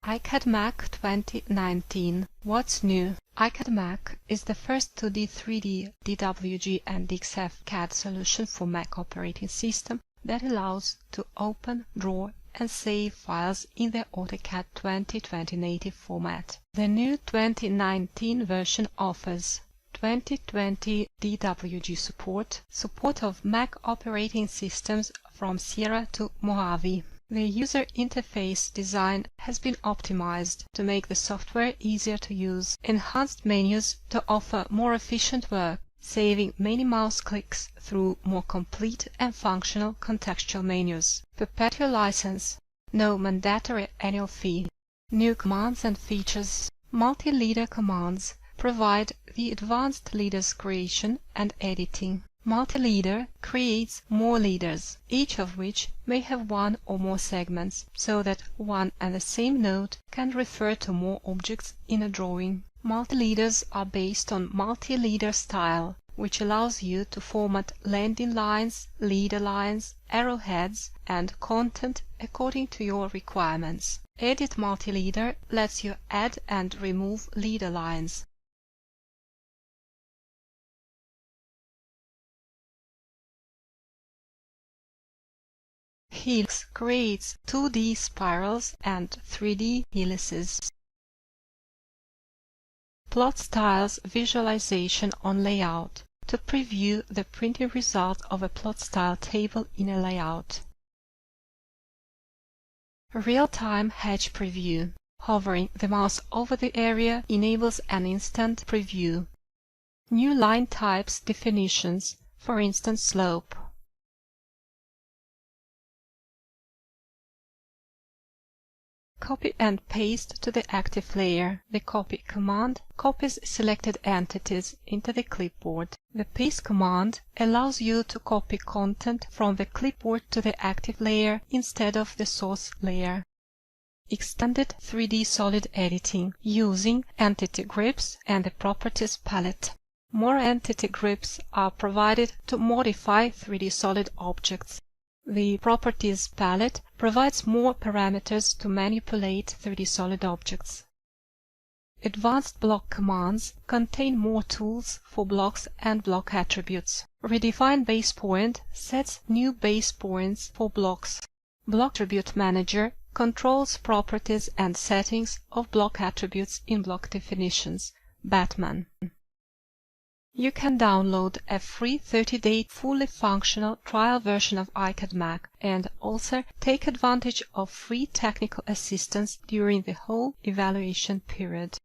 iCADMac 2019. What's new? iCADMac is the first 2D, 3D, DWG and XF CAD solution for Mac operating system that allows to open, draw and save files in the AutoCAD 2020 native format. The new 2019 version offers 2020 DWG support of Mac operating systems from Sierra to Mojave. The user interface design has been optimized to make the software easier to use, enhanced menus to offer more efficient work, saving many mouse clicks through more complete and functional contextual menus. Perpetual license, no mandatory annual fee. New commands and features. Multi-leader commands provide the advanced leaders creation and editing. Multi-leader creates more leaders, each of which may have one or more segments, so that one and the same node can refer to more objects in a drawing. Multi-leaders are based on multi-leader style, which allows you to format landing lines, leader lines, arrowheads, and content according to your requirements. Edit Multi-leader lets you add and remove leader lines. Helix creates 2D spirals and 3D helices. Plot styles visualization on layout to preview the printed result of a plot style table in a layout. Real-time hatch preview. Hovering the mouse over the area enables an instant preview. New line types definitions, for instance slope. Copy and paste to the active layer. The copy command copies selected entities into the clipboard. The paste command allows you to copy content from the clipboard to the active layer instead of the source layer. Extended 3D solid editing using entity grips and the properties palette. More entity grips are provided to modify 3D solid objects. The Properties palette provides more parameters to manipulate 3D solid objects. Advanced block commands contain more tools for blocks and block attributes. Redefine base point sets new base points for blocks. Block Attribute Manager controls properties and settings of block attributes in block definitions. Batman. You can download a free 30-day fully functional trial version of iCADMac and also take advantage of free technical assistance during the whole evaluation period.